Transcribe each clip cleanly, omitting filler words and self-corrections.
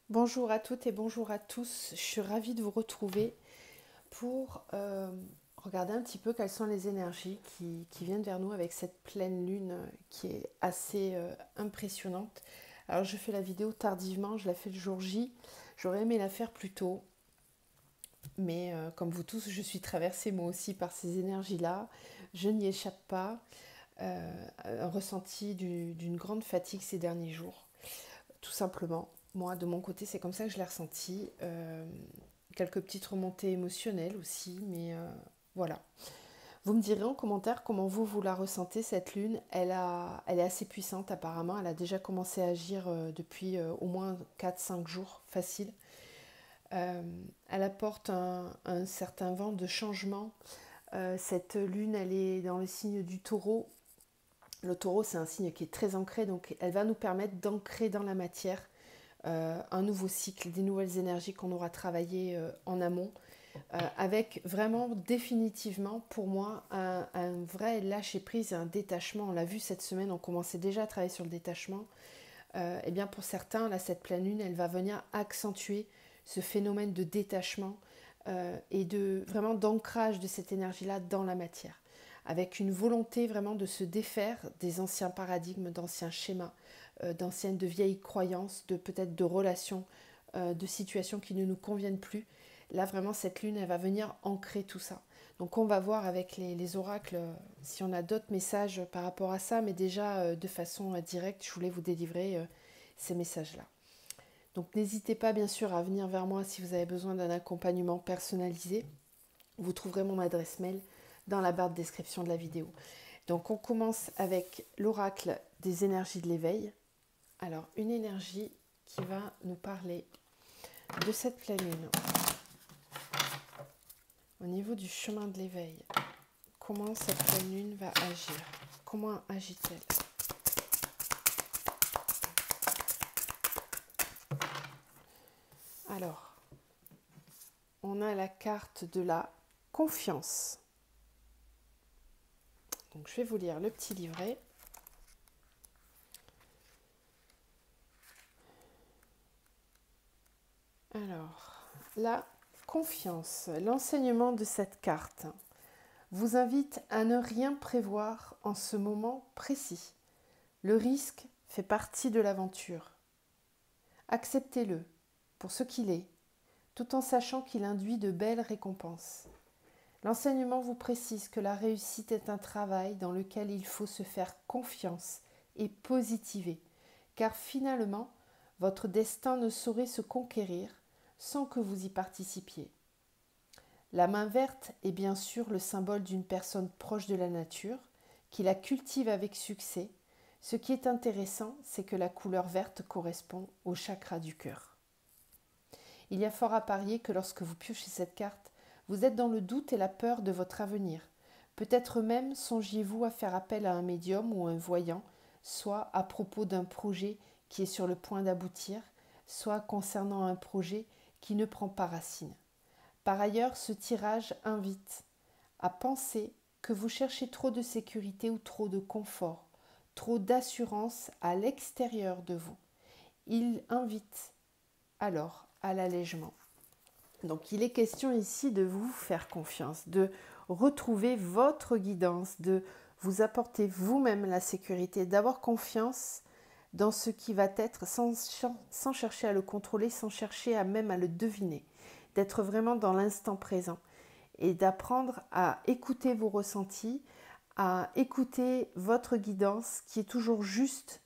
Bonjour à toutes et bonjour à tous. Je suis ravie de vous retrouver pour regarder un petit peu quelles sont les énergies qui viennent vers nous avec cette pleine lune qui est assez impressionnante. Alors je fais la vidéo tardivement, je la fais le jour J. J'aurais aimé la faire plus tôt, mais comme vous tous, je suis traversée moi aussi par ces énergies-là. Je n'y échappe pas. Un ressenti d'une grande fatigue ces derniers jours, tout simplement. Moi, de mon côté, c'est comme ça que je l'ai ressenti. Quelques petites remontées émotionnelles aussi, mais voilà. Vous me direz en commentaire comment vous la ressentez, cette lune. Elle est assez puissante apparemment. Elle a déjà commencé à agir depuis au moins 4-5 jours, facile. Euh, Elle apporte un certain vent de changement. Cette lune, elle est dans le signe du taureau. Le taureau, c'est un signe qui est très ancré, donc elle va nous permettre d'ancrer dans la matière un nouveau cycle, des nouvelles énergies qu'on aura travaillées en amont, avec vraiment définitivement pour moi un vrai lâcher prise et un détachement. On l'a vu cette semaine, on commençait déjà à travailler sur le détachement. Et bien pour certains, là, cette pleine lune, elle va venir accentuer ce phénomène de détachement et de vraiment d'ancrage de cette énergie-là dans la matière, avec une volonté vraiment de se défaire des anciens paradigmes, d'anciens schémas, de vieilles croyances, de peut-être de relations, de situations qui ne nous conviennent plus. Là, vraiment, cette lune, elle va venir ancrer tout ça. Donc, on va voir avec les oracles si on a d'autres messages par rapport à ça, mais déjà, de façon directe, je voulais vous délivrer ces messages-là. Donc, n'hésitez pas, bien sûr, à venir vers moi si vous avez besoin d'un accompagnement personnalisé. Vous trouverez mon adresse mail dans la barre de description de la vidéo. Donc, on commence avec l'oracle des énergies de l'éveil. Alors, une énergie qui va nous parler de cette pleine lune. Au niveau du chemin de l'éveil, comment cette pleine lune va agir? Comment agit-elle? Alors, on a la carte de la confiance. Donc, je vais vous lire le petit livret. Alors, la confiance, l'enseignement de cette carte vous invite à ne rien prévoir en ce moment précis. Le risque fait partie de l'aventure. Acceptez-le pour ce qu'il est, tout en sachant qu'il induit de belles récompenses. L'enseignement vous précise que la réussite est un travail dans lequel il faut se faire confiance et positiver, car finalement, votre destin ne saurait se conquérir sans que vous y participiez. La main verte est bien sûr le symbole d'une personne proche de la nature, qui la cultive avec succès. Ce qui est intéressant, c'est que la couleur verte correspond au chakra du cœur. Il y a fort à parier que lorsque vous piochez cette carte, vous êtes dans le doute et la peur de votre avenir. Peut-être même songiez-vous à faire appel à un médium ou un voyant, soit à propos d'un projet qui est sur le point d'aboutir, soit concernant un projet qui ne prend pas racine. Par ailleurs, ce tirage invite à penser que vous cherchez trop de sécurité ou trop de confort, trop d'assurance à l'extérieur de vous. Il invite alors à l'allègement. Donc il est question ici de vous faire confiance, de retrouver votre guidance, de vous apporter vous-même la sécurité, d'avoir confiance dans ce qui va être sans chercher à le contrôler, sans chercher à même à le deviner, d'être vraiment dans l'instant présent et d'apprendre à écouter vos ressentis, à écouter votre guidance qui est toujours juste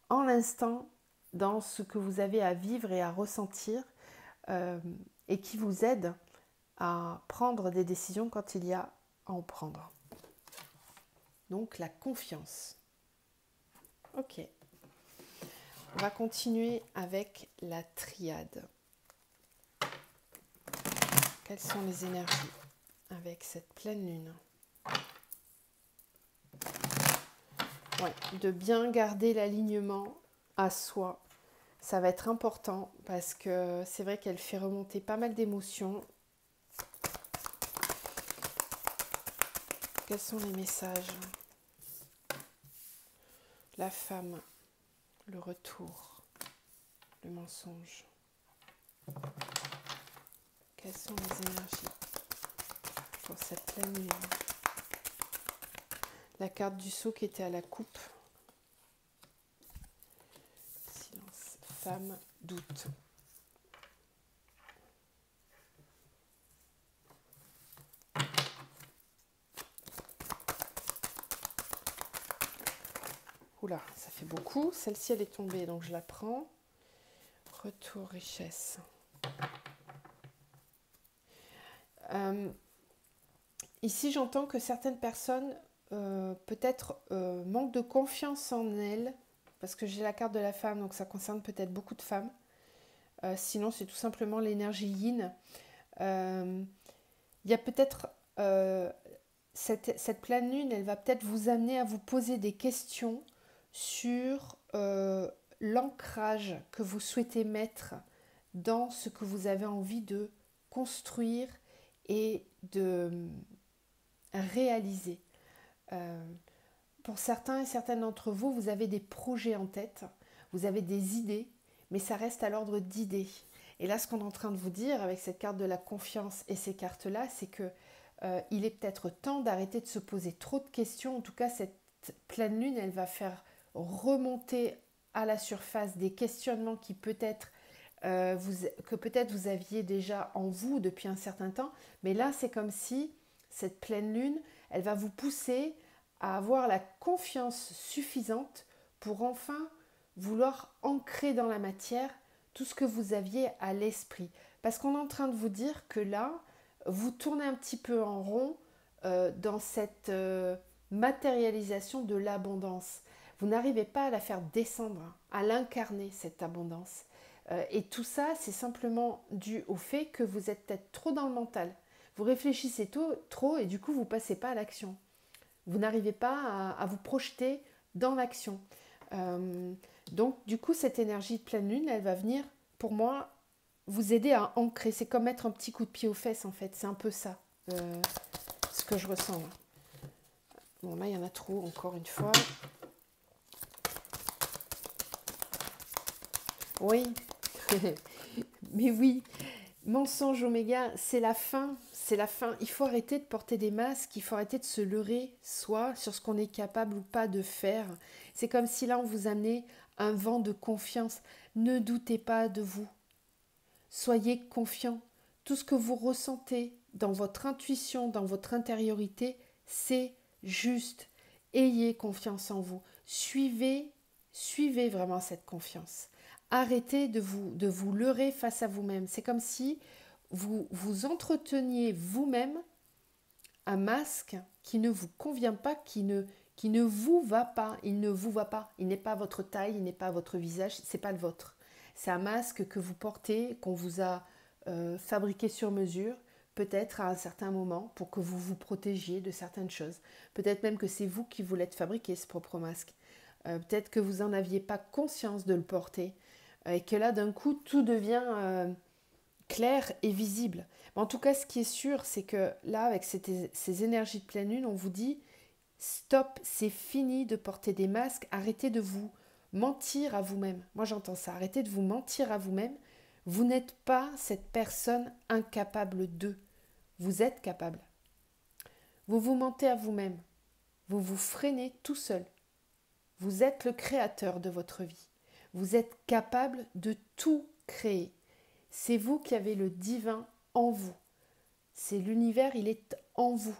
en l'instant dans ce que vous avez à vivre et à ressentir et qui vous aide à prendre des décisions quand il y a à en prendre. Donc la confiance. Ok. On va continuer avec la triade. Quelles sont les énergies avec cette pleine lune? Ouais, de bien garder l'alignement à soi. Ça va être important parce que c'est vrai qu'elle fait remonter pas mal d'émotions. Quels sont les messages? La femme, le retour, le mensonge. Quelles sont les énergies pour cette pleine lune? La carte du sceau qui était à la coupe. Silence, femme, doute. Oula, ça fait beaucoup. Celle-ci, elle est tombée, donc je la prends. Retour, richesse. Ici, j'entends que certaines personnes, peut-être, manquent de confiance en elles, parce que j'ai la carte de la femme, donc ça concerne peut-être beaucoup de femmes. Sinon, c'est tout simplement l'énergie yin. Il y a peut-être... cette pleine lune, elle va peut-être vous amener à vous poser des questions sur l'ancrage que vous souhaitez mettre dans ce que vous avez envie de construire et de réaliser. Pour certains et certaines d'entre vous, vous avez des projets en tête, vous avez des idées, mais ça reste à l'ordre d'idées. Et là, ce qu'on est en train de vous dire avec cette carte de la confiance et ces cartes-là, c'est que il est peut-être temps d'arrêter de se poser trop de questions. En tout cas, cette pleine lune, elle va faire remonter à la surface des questionnements qui peut-être que peut-être vous aviez déjà en vous depuis un certain temps. Mais là, c'est comme si cette pleine lune, elle va vous pousser à avoir la confiance suffisante pour enfin vouloir ancrer dans la matière tout ce que vous aviez à l'esprit. Parce qu'on est en train de vous dire que là, vous tournez un petit peu en rond dans cette matérialisation de l'abondance. Vous n'arrivez pas à la faire descendre, à l'incarner, cette abondance. Et tout ça, c'est simplement dû au fait que vous êtes peut-être trop dans le mental. Vous réfléchissez trop et du coup, vous ne passez pas à l'action. Vous n'arrivez pas à vous projeter dans l'action. Donc, du coup, cette énergie de pleine lune, elle va venir, pour moi, vous aider à ancrer. C'est comme mettre un petit coup de pied aux fesses, en fait. C'est un peu ça, ce que je ressens. Là. Bon, là, il y en a trop, encore une fois. Oui. Mais oui. Mensonge oméga, c'est la fin. C'est la fin. Il faut arrêter de porter des masques. Il faut arrêter de se leurrer, soit sur ce qu'on est capable ou pas de faire. C'est comme si là, on vous amenait un vent de confiance. Ne doutez pas de vous. Soyez confiants. Tout ce que vous ressentez dans votre intuition, dans votre intériorité, c'est juste. Ayez confiance en vous. Suivez vraiment cette confiance. Arrêtez de vous leurrer face à vous-même. C'est comme si vous entreteniez vous-même un masque qui ne vous convient pas, qui ne vous va pas. Il ne vous va pas. Il n'est pas votre taille, il n'est pas votre visage, c'est pas le vôtre. C'est un masque que vous portez, qu'on vous a fabriqué sur mesure, peut-être à un certain moment, pour que vous vous protégiez de certaines choses. Peut-être même que c'est vous qui vous l'êtes fabriqué, ce propre masque. Peut-être que vous n'en aviez pas conscience de le porter, et que là, d'un coup, tout devient clair et visible. Mais en tout cas, ce qui est sûr, c'est que là, avec ces énergies de pleine lune, on vous dit, stop, c'est fini de porter des masques, arrêtez de vous mentir à vous-même. Moi, j'entends ça, arrêtez de vous mentir à vous-même. Vous n'êtes pas cette personne incapable de. Vous êtes capable. Vous vous mentez à vous-même. Vous vous freinez tout seul. Vous êtes le créateur de votre vie. Vous êtes capable de tout créer. C'est vous qui avez le divin en vous. C'est l'univers, il est en vous.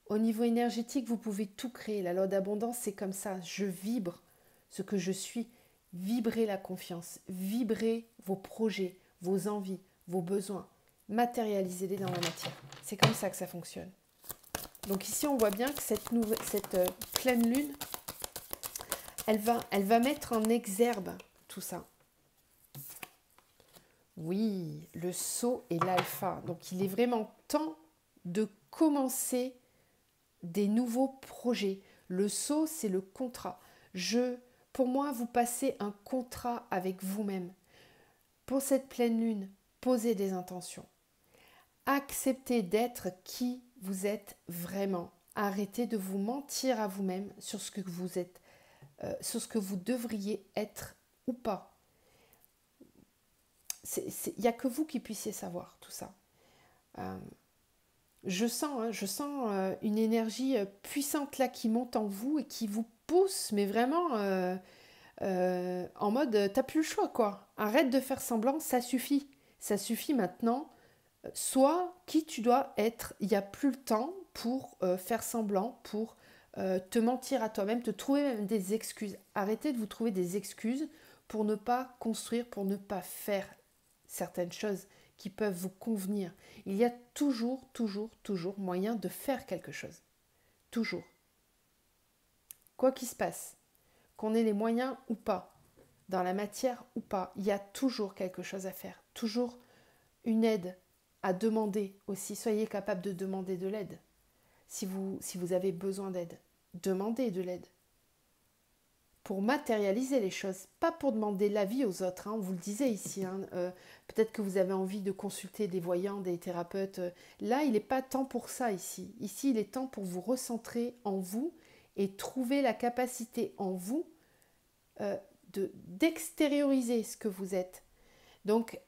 Au niveau énergétique, vous pouvez tout créer. La loi d'abondance, c'est comme ça. Je vibre ce que je suis. Vibrez la confiance. Vibrez vos projets, vos envies, vos besoins. Matérialisez-les dans la matière. C'est comme ça que ça fonctionne. Donc ici, on voit bien que cette pleine lune, elle va mettre en exergue tout ça. Oui, le sceau et l'alpha. Donc il est vraiment temps de commencer des nouveaux projets. Le sceau, c'est le contrat. Pour moi, vous passez un contrat avec vous-même. Pour cette pleine lune, posez des intentions. Acceptez d'être qui vous êtes vraiment. Arrêtez de vous mentir à vous-même sur ce que vous êtes, sur ce que vous devriez être ou pas. Il n'y a que vous qui puissiez savoir tout ça. Je sens une énergie puissante là qui monte en vous et qui vous pousse, mais vraiment en mode t'as plus le choix quoi. Arrête de faire semblant, ça suffit. Ça suffit maintenant. Sois qui tu dois être. Il n'y a plus le temps pour faire semblant, pour te mentir à toi-même, te trouver même des excuses. Arrêtez de vous trouver des excuses pour ne pas construire, pour ne pas faire certaines choses qui peuvent vous convenir. Il y a toujours, toujours, toujours moyen de faire quelque chose. Toujours. Quoi qu'il se passe, qu'on ait les moyens ou pas, dans la matière ou pas, il y a toujours quelque chose à faire. Toujours une aide à demander aussi. Soyez capable de demander de l'aide. Si vous avez besoin d'aide, demandez de l'aide. Pour matérialiser les choses, pas pour demander l'avis aux autres. On vous le disait ici. Peut-être que vous avez envie de consulter des voyants, des thérapeutes. Là, il n'est pas temps pour ça ici. Ici, il est temps pour vous recentrer en vous et trouver la capacité en vous d'extérioriser ce que vous êtes. Donc,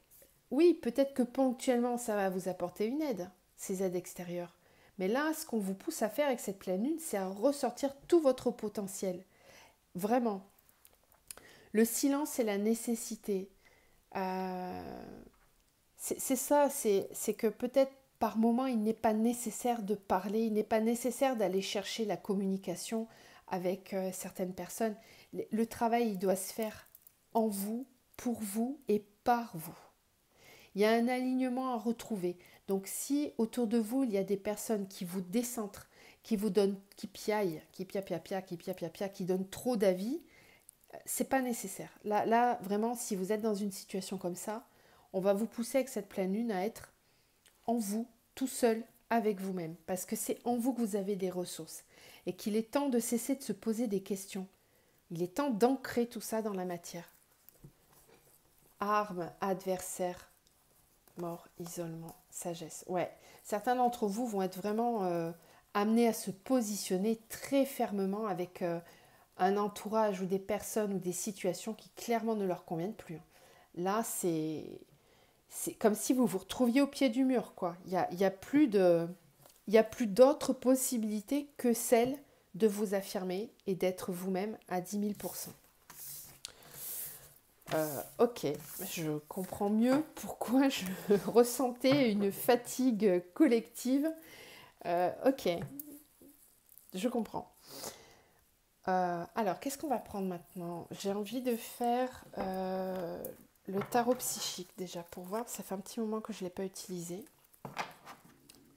oui, peut-être que ponctuellement, ça va vous apporter une aide, ces aides extérieures. Mais là, ce qu'on vous pousse à faire avec cette pleine lune, c'est à ressortir tout votre potentiel. Vraiment. Le silence et la nécessité. C'est ça, c'est que peut-être par moment, il n'est pas nécessaire de parler, il n'est pas nécessaire d'aller chercher la communication avec certaines personnes. Le travail, il doit se faire en vous, pour vous et par vous. Il y a un alignement à retrouver. Donc si autour de vous, il y a des personnes qui vous décentrent, qui vous donnent, qui piaillent, qui donnent trop d'avis, c'est pas nécessaire. Là, vraiment, si vous êtes dans une situation comme ça, on va vous pousser avec cette pleine lune à être en vous, tout seul, avec vous-même. Parce que c'est en vous que vous avez des ressources. Et qu'il est temps de cesser de se poser des questions. Il est temps d'ancrer tout ça dans la matière. Armes, adversaires, mort, isolement, sagesse. Ouais, certains d'entre vous vont être vraiment amenés à se positionner très fermement avec un entourage ou des personnes ou des situations qui clairement ne leur conviennent plus. Là, c'est comme si vous vous retrouviez au pied du mur, quoi. Il y a plus d'autres possibilités que celle de vous affirmer et d'être vous-même à 10 000%. Ok, je comprends mieux pourquoi je ressentais une fatigue collective. Ok, je comprends. Alors, qu'est-ce qu'on va prendre maintenant? J'ai envie de faire le tarot psychique déjà pour voir. Ça fait un petit moment que je ne l'ai pas utilisé.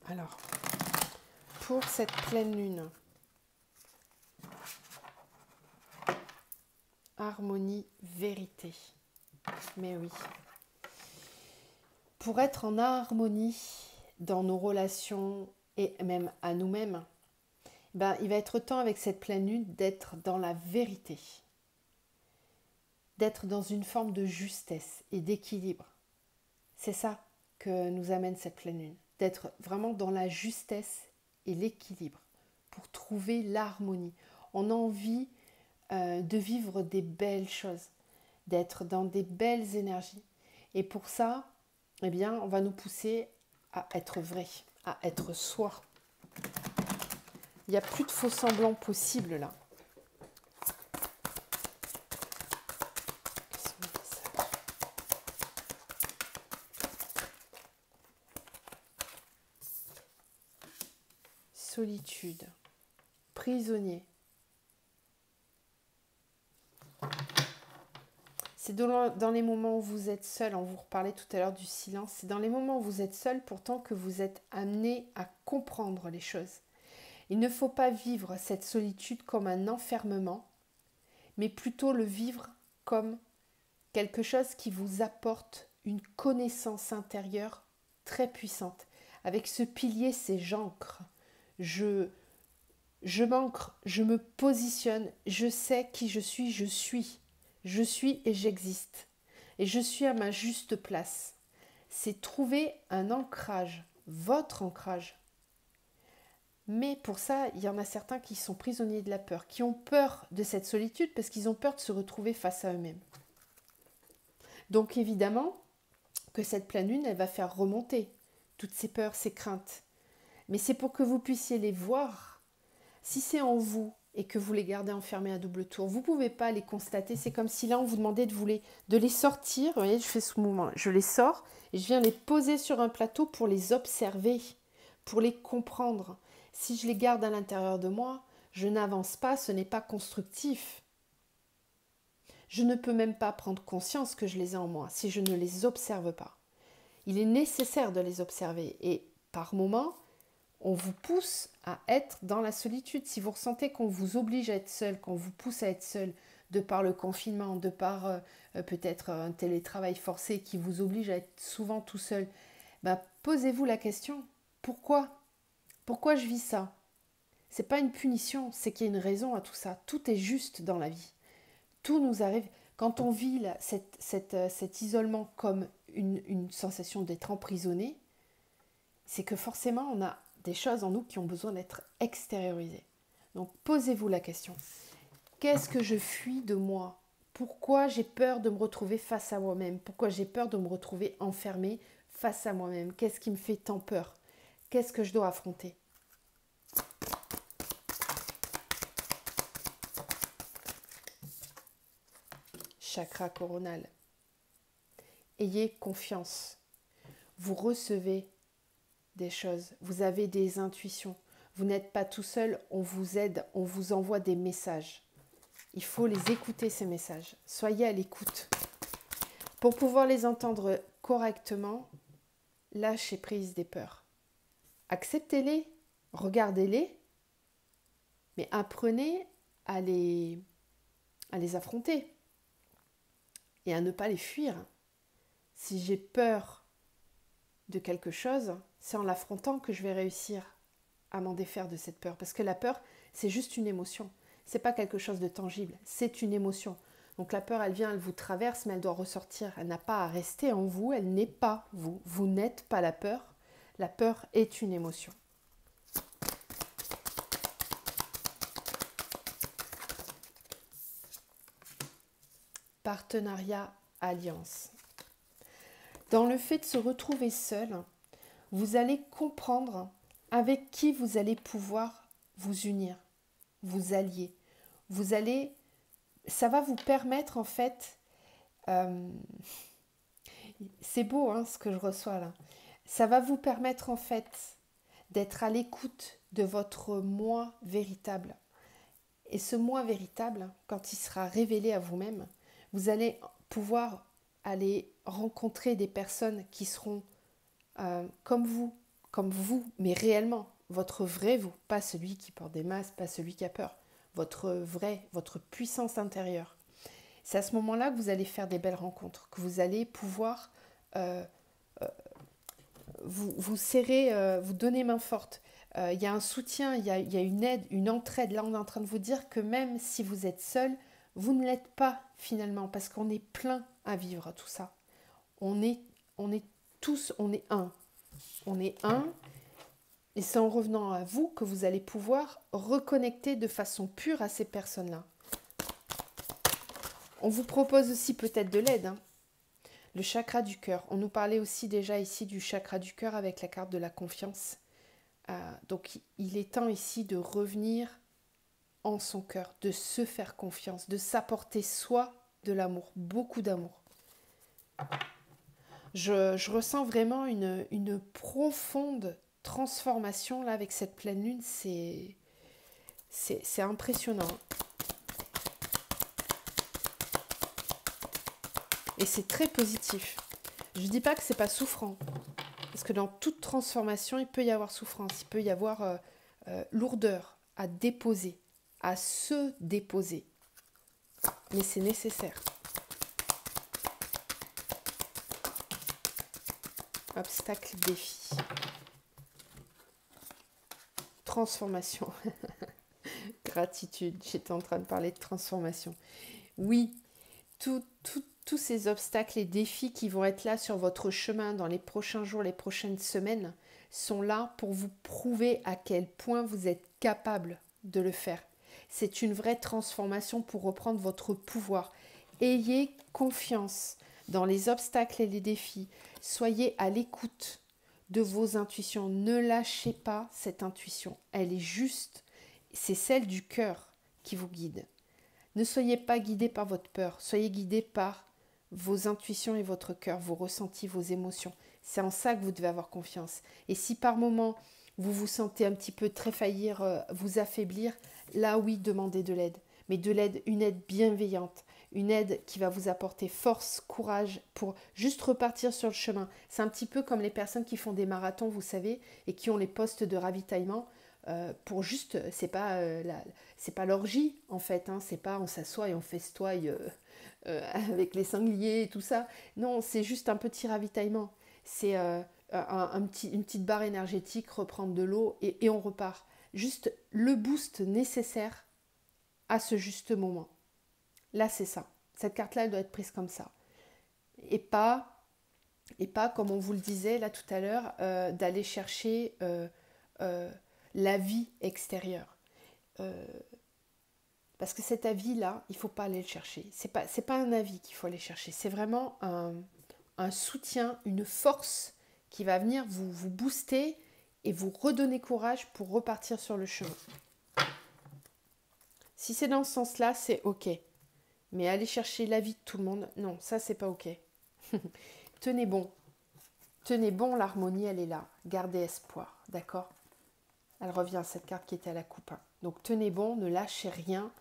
Alors, pour cette pleine lune, harmonie, vérité. Mais oui. Pour être en harmonie dans nos relations et même à nous-mêmes, il va être temps avec cette pleine lune d'être dans la vérité, d'être dans une forme de justesse et d'équilibre. C'est ça que nous amène cette pleine lune, d'être vraiment dans la justesse et l'équilibre pour trouver l'harmonie. On a envie de vivre des belles choses, d'être dans des belles énergies. Et pour ça, eh bien, on va nous pousser à être vrai, à être soi. Il n'y a plus de faux semblants possibles là. Solitude, prisonnier. C'est dans les moments où vous êtes seul, on vous reparlait tout à l'heure du silence, c'est dans les moments où vous êtes seul pourtant que vous êtes amené à comprendre les choses. Il ne faut pas vivre cette solitude comme un enfermement, mais plutôt le vivre comme quelque chose qui vous apporte une connaissance intérieure très puissante. Avec ce pilier, c'est j'ancre. Je m'ancre, je me positionne, je sais qui je suis. Je suis et j'existe. Et je suis à ma juste place. C'est trouver un ancrage, votre ancrage. Mais pour ça, il y en a certains qui sont prisonniers de la peur, qui ont peur de cette solitude parce qu'ils ont peur de se retrouver face à eux-mêmes. Donc évidemment que cette pleine lune, elle va faire remonter toutes ces peurs, ces craintes. Mais c'est pour que vous puissiez les voir. Si c'est en vous et que vous les gardez enfermés à double tour, vous ne pouvez pas les constater. C'est comme si là, on vous demandait de les sortir. Vous voyez, je fais ce mouvement. Je les sors et je viens les poser sur un plateau pour les observer, pour les comprendre. Si je les garde à l'intérieur de moi, je n'avance pas, ce n'est pas constructif. Je ne peux même pas prendre conscience que je les ai en moi si je ne les observe pas. Il est nécessaire de les observer et par moments, on vous pousse à être dans la solitude. Si vous ressentez qu'on vous oblige à être seul, qu'on vous pousse à être seul, de par le confinement, de par peut-être un télétravail forcé qui vous oblige à être souvent tout seul, posez-vous la question, pourquoi ? Pourquoi je vis ça ? C'est pas une punition, c'est qu'il y a une raison à tout ça. Tout est juste dans la vie. Tout nous arrive. Quand on vit cet isolement comme une sensation d'être emprisonné, c'est que forcément on a des choses en nous qui ont besoin d'être extériorisées. Donc posez-vous la question. Qu'est-ce que je fuis de moi ? Pourquoi j'ai peur de me retrouver face à moi-même ? Pourquoi j'ai peur de me retrouver enfermée face à moi-même ? Qu'est-ce qui me fait tant peur ? Qu'est-ce que je dois affronter ? Chakra coronal. Ayez confiance. Vous recevez des choses, vous avez des intuitions. Vous n'êtes pas tout seul, on vous aide, on vous envoie des messages. Il faut les écouter, ces messages. Soyez à l'écoute. Pour pouvoir les entendre correctement, lâchez prise des peurs. Acceptez-les, regardez-les, mais apprenez à les affronter et à ne pas les fuir. Si j'ai peur de quelque chose, c'est en l'affrontant que je vais réussir à m'en défaire de cette peur. Parce que la peur, c'est juste une émotion. C'est pas quelque chose de tangible, c'est une émotion. Donc la peur, elle vient, elle vous traverse, mais elle doit ressortir. Elle n'a pas à rester en vous, elle n'est pas vous. Vous n'êtes pas la peur. La peur est une émotion. Partenariat, alliance. Dans le fait de se retrouver seul, vous allez comprendre avec qui vous allez pouvoir vous unir, vous allier. Ça va vous permettre en fait, c'est beau ce que je reçois là, ça va vous permettre en fait d'être à l'écoute de votre moi véritable. Et ce moi véritable, quand il sera révélé à vous-même, vous allez pouvoir aller rencontrer des personnes qui seront comme vous, mais réellement, votre vrai vous, pas celui qui porte des masques, pas celui qui a peur, votre vrai, votre puissance intérieure. C'est à ce moment-là que vous allez faire des belles rencontres, que vous allez pouvoir vous serrer, vous donner main forte. Il y a un soutien, il y a une aide, une entraide. Là, on est en train de vous dire que même si vous êtes seul, vous ne l'êtes pas finalement, parce qu'on est plein à vivre tout ça. On est tous, on est un. On est un, et c'est en revenant à vous que vous allez pouvoir reconnecter de façon pure à ces personnes-là. On vous propose aussi peut-être de l'aide. Le chakra du cœur. On nous parlait aussi déjà ici du chakra du cœur avec la carte de la confiance. Donc il est temps ici de revenir en son cœur, de se faire confiance, de s'apporter soi de l'amour, beaucoup d'amour. Je ressens vraiment une profonde transformation là avec cette pleine lune, c'est impressionnant. Et c'est très positif. Je ne dis pas que c'est pas souffrant, parce que dans toute transformation, il peut y avoir souffrance, il peut y avoir lourdeur à déposer, à se déposer. Mais c'est nécessaire. Obstacle, défi. Transformation. Gratitude. J'étais en train de parler de transformation. Oui, tous ces obstacles et défis qui vont être là sur votre chemin dans les prochains jours, les prochaines semaines, sont là pour vous prouver à quel point vous êtes capable de le faire. C'est une vraie transformation pour reprendre votre pouvoir. Ayez confiance dans les obstacles et les défis. Soyez à l'écoute. de vos intuitions. Ne lâchez pas cette intuition. Elle est juste. C'est celle du cœur qui vous guide. Ne soyez pas guidé par votre peur. Soyez guidé par vos intuitions et votre cœur, vos ressentis, vos émotions. C'est en ça que vous devez avoir confiance. Et si par moment, vous vous sentez un petit peu tréfaillir, vous affaiblir, là oui, demandez de l'aide. Mais de l'aide, une aide bienveillante, une aide qui va vous apporter force, courage pour juste repartir sur le chemin. C'est un petit peu comme les personnes qui font des marathons, vous savez, et qui ont les postes de ravitaillement. Pour juste, c'est pas l'orgie en fait, hein, c'est pas on s'assoit et on festoie avec les sangliers et tout ça. Non, c'est juste un petit ravitaillement. C'est une petite barre énergétique, reprendre de l'eau et on repart. Juste le boost nécessaire à ce juste moment. Là, c'est ça. Cette carte-là, elle doit être prise comme ça. Et pas comme on vous le disait là tout à l'heure, d'aller chercher la vie extérieure. Parce que cet avis-là, il ne faut pas aller le chercher. C'est pas un avis qu'il faut aller chercher. C'est vraiment un soutien, une force qui va venir vous booster et vous redonner courage pour repartir sur le chemin. Si c'est dans ce sens-là, c'est ok. Mais aller chercher l'avis de tout le monde, non, ça c'est pas ok. Tenez bon. Tenez bon, l'harmonie, elle est là. Gardez espoir, d'accord ? Elle revient, cette carte qui était à la coupe. Donc tenez bon, ne lâchez rien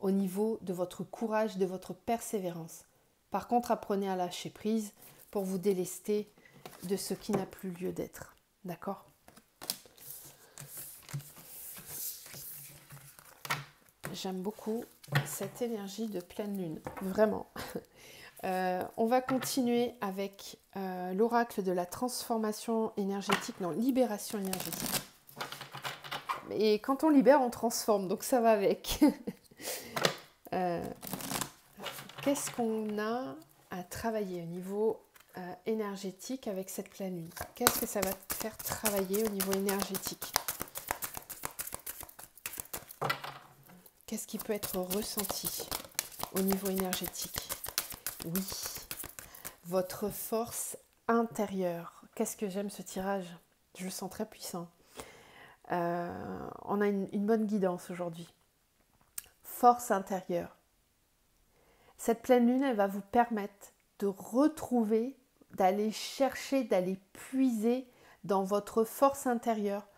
au niveau de votre courage, de votre persévérance. Par contre, apprenez à lâcher prise pour vous délester de ce qui n'a plus lieu d'être. D'accord ? J'aime beaucoup cette énergie de pleine lune, vraiment. On va continuer avec l'oracle de la transformation énergétique, non, libération énergétique. Et quand on libère, on transforme, donc ça va avec. Qu'est-ce qu'on a à travailler au niveau énergétique avec cette pleine lune ? Qu'est-ce que ça va faire travailler au niveau énergétique ? Qu'est-ce qui peut être ressenti au niveau énergétique ? Oui, votre force intérieure. Qu'est-ce que j'aime ce tirage ? Je le sens très puissant. On a une bonne guidance aujourd'hui. Force intérieure. Cette pleine lune, elle va vous permettre de retrouver, d'aller chercher, d'aller puiser dans votre force intérieure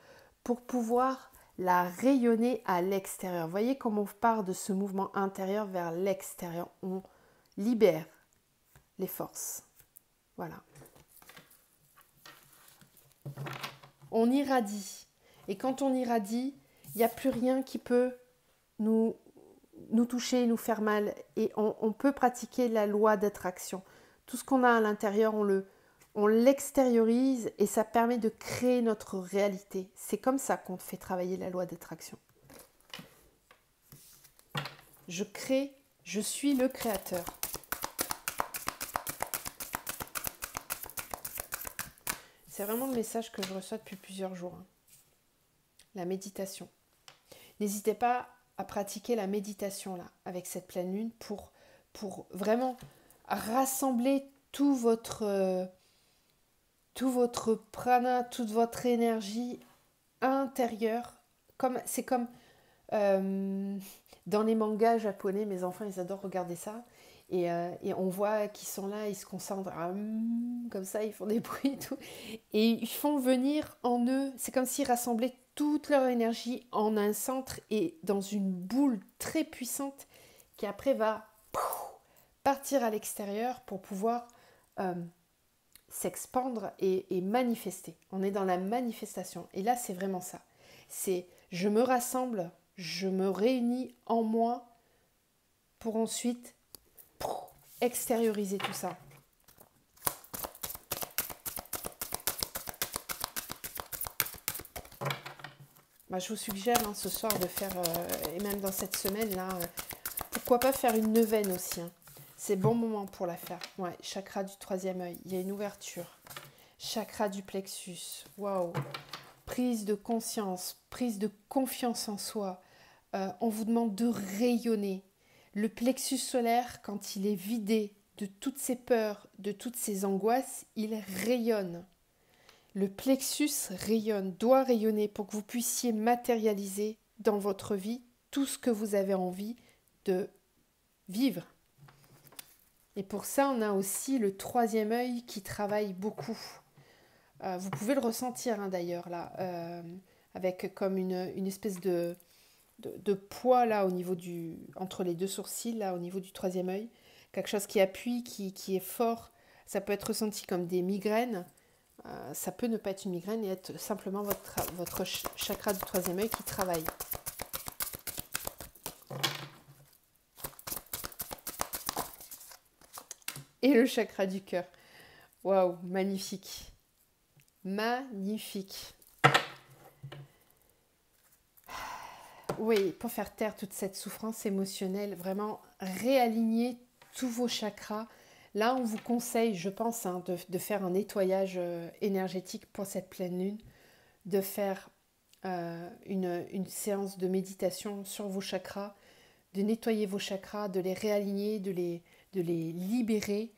pour pouvoir la rayonner à l'extérieur. Voyez comment on part de ce mouvement intérieur vers l'extérieur. On libère les forces. Voilà. On irradie. Et quand on irradie, il n'y a plus rien qui peut nous toucher, nous faire mal. Et on peut pratiquer la loi d'attraction. Tout ce qu'on a à l'intérieur, on l'extériorise et ça permet de créer notre réalité. C'est comme ça qu'on fait travailler la loi d'attraction. Je crée, je suis le créateur. C'est vraiment le message que je reçois depuis plusieurs jours. La méditation. N'hésitez pas à pratiquer la méditation là, avec cette pleine lune pour vraiment rassembler tout votre prana, toute votre énergie intérieure. C'est comme dans les mangas japonais, mes enfants ils adorent regarder ça. Et on voit qu'ils sont là, ils se concentrent comme ça, ils font des bruits et tout. Et ils font venir en eux, c'est comme s'ils rassemblaient toute leur énergie en un centre et dans une boule très puissante qui après va partir à l'extérieur pour pouvoir s'expandre et manifester. On est dans la manifestation. Et là, c'est vraiment ça. C'est je me rassemble, je me réunis en moi pour ensuite extérioriser tout ça. Je vous suggère ce soir de faire, et même dans cette semaine-là, pourquoi pas faire une neuvaine aussi. C'est bon moment pour la faire. Ouais, chakra du troisième œil, il y a une ouverture. Chakra du plexus, waouh. Prise de conscience, prise de confiance en soi. On vous demande de rayonner. Le plexus solaire, quand il est vidé de toutes ses peurs, de toutes ses angoisses, il rayonne. Le plexus rayonne, doit rayonner pour que vous puissiez matérialiser dans votre vie tout ce que vous avez envie de vivre. Et pour ça, on a aussi le troisième œil qui travaille beaucoup. Vous pouvez le ressentir d'ailleurs là, avec comme une espèce de poids là au niveau entre les deux sourcils, là au niveau du troisième œil. Quelque chose qui appuie, qui est fort. Ça peut être ressenti comme des migraines. Ça peut ne pas être une migraine et être simplement votre chakra du troisième œil qui travaille. Et le chakra du cœur. Waouh, magnifique. Magnifique. Oui, pour faire taire toute cette souffrance émotionnelle, vraiment réaligner tous vos chakras. Là, on vous conseille, je pense, de faire un nettoyage énergétique pour cette pleine lune, de faire une séance de méditation sur vos chakras, de nettoyer vos chakras, de les réaligner, de les libérer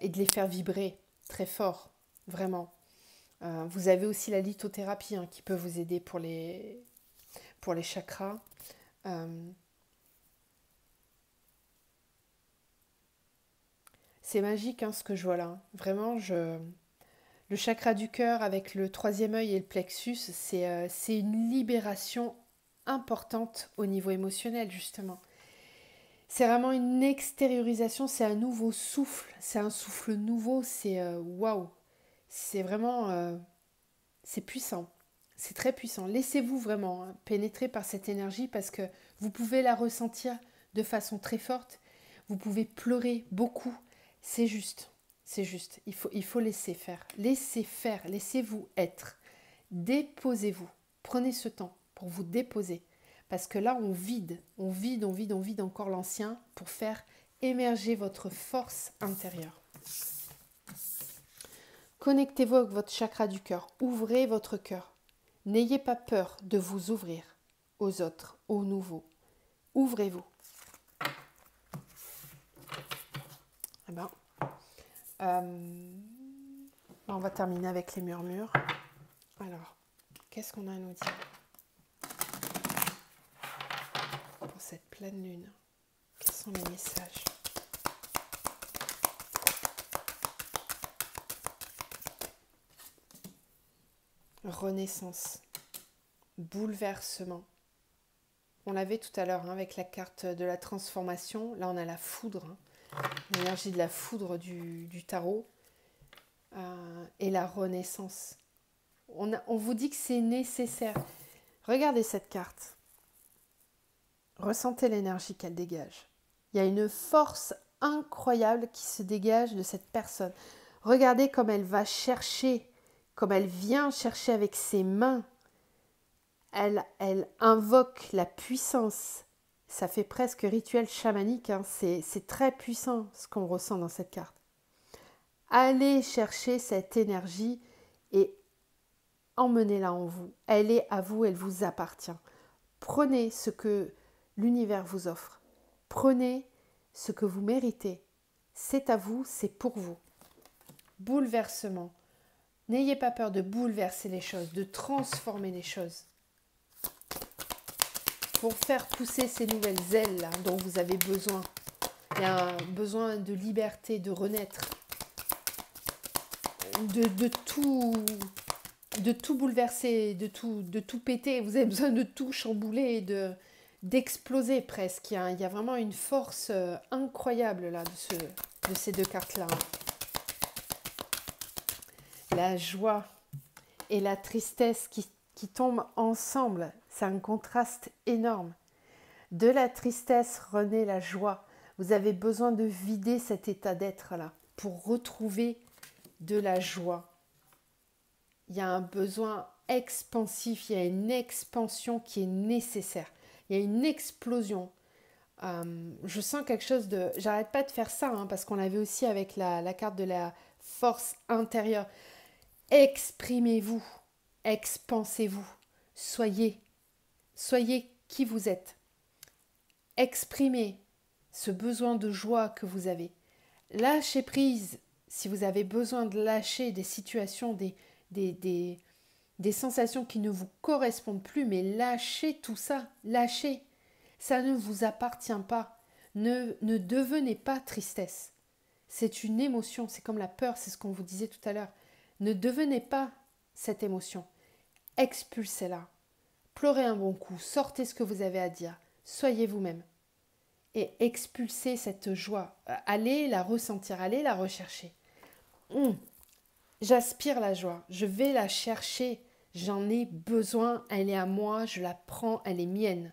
et de les faire vibrer très fort, vraiment. Vous avez aussi la lithothérapie qui peut vous aider pour les chakras. C'est magique ce que je vois là. Vraiment, le chakra du cœur avec le troisième œil et le plexus, c'est une libération importante au niveau émotionnel, justement. C'est vraiment une extériorisation, c'est un nouveau souffle, c'est un souffle nouveau, c'est waouh. C'est vraiment, c'est puissant, c'est très puissant. Laissez-vous vraiment pénétrer par cette énergie parce que vous pouvez la ressentir de façon très forte. Vous pouvez pleurer beaucoup, c'est juste. C'est juste, il faut laisser faire, laissez-vous être. Déposez-vous, prenez ce temps pour vous déposer. Parce que là, on vide encore l'ancien pour faire émerger votre force intérieure. Connectez-vous avec votre chakra du cœur, ouvrez votre cœur. N'ayez pas peur de vous ouvrir aux autres, aux nouveaux. Ouvrez-vous. Eh ben, on va terminer avec les murmures. Alors, qu'est-ce qu'on a à nous dire pour cette pleine lune? Quels sont les messages? Renaissance, bouleversement. On l'avait tout à l'heure avec la carte de la transformation. Là, on a la foudre, l'énergie de la foudre du tarot et la renaissance. On vous dit que c'est nécessaire. Regardez cette carte. Ressentez l'énergie qu'elle dégage. Il y a une force incroyable qui se dégage de cette personne. Regardez comme elle va chercher, comme elle vient chercher avec ses mains. Elle invoque la puissance. Ça fait presque rituel chamanique. C'est très puissant ce qu'on ressent dans cette carte. Allez chercher cette énergie et emmenez-la en vous. Elle est à vous, elle vous appartient. Prenez ce que l'univers vous offre. Prenez ce que vous méritez. C'est à vous, c'est pour vous. Bouleversement. N'ayez pas peur de bouleverser les choses, de transformer les choses. Pour faire pousser ces nouvelles ailes là, dont vous avez besoin. Il y a un besoin de liberté, de renaître, de tout bouleverser, de tout péter. Vous avez besoin de tout chambouler, d'exploser presque. Il y a vraiment une force incroyable là de ces deux cartes-là. La joie et la tristesse qui tombent ensemble, c'est un contraste énorme. De la tristesse renaît la joie. Vous avez besoin de vider cet état d'être-là pour retrouver de la joie. Il y a un besoin expansif, il y a une expansion qui est nécessaire. Il y a une explosion. Je sens quelque chose de... J'arrête pas de faire ça, parce qu'on l'avait aussi avec la carte de la force intérieure. Exprimez-vous, expansez-vous, soyez qui vous êtes. Exprimez ce besoin de joie que vous avez. Lâchez prise si vous avez besoin de lâcher des situations, des des sensations qui ne vous correspondent plus, mais lâchez tout ça, lâchez. Ça ne vous appartient pas. Ne devenez pas tristesse. C'est une émotion, c'est comme la peur, c'est ce qu'on vous disait tout à l'heure. Ne devenez pas cette émotion. Expulsez-la. Pleurez un bon coup, sortez ce que vous avez à dire. Soyez vous-même. Et expulsez cette joie. Allez la ressentir, allez la rechercher. J'aspire la joie, je vais la chercher. J'en ai besoin, elle est à moi, je la prends, elle est mienne.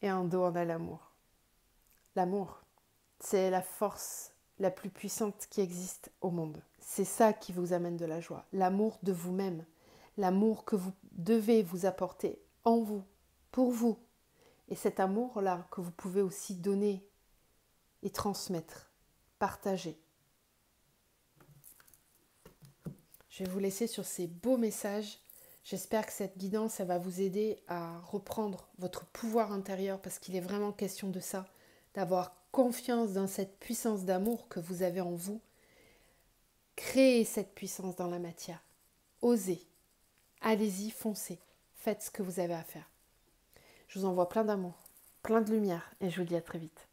Et en dos, on a l'amour. L'amour, c'est la force la plus puissante qui existe au monde. C'est ça qui vous amène de la joie. L'amour de vous-même. L'amour que vous devez vous apporter en vous, pour vous. Et cet amour-là que vous pouvez aussi donner et transmettre, partager. Je vais vous laisser sur ces beaux messages. J'espère que cette guidance, elle va vous aider à reprendre votre pouvoir intérieur parce qu'il est vraiment question de ça, d'avoir confiance dans cette puissance d'amour que vous avez en vous. Créez cette puissance dans la matière. Osez. Allez-y, foncez. Faites ce que vous avez à faire. Je vous envoie plein d'amour, plein de lumière et je vous dis à très vite.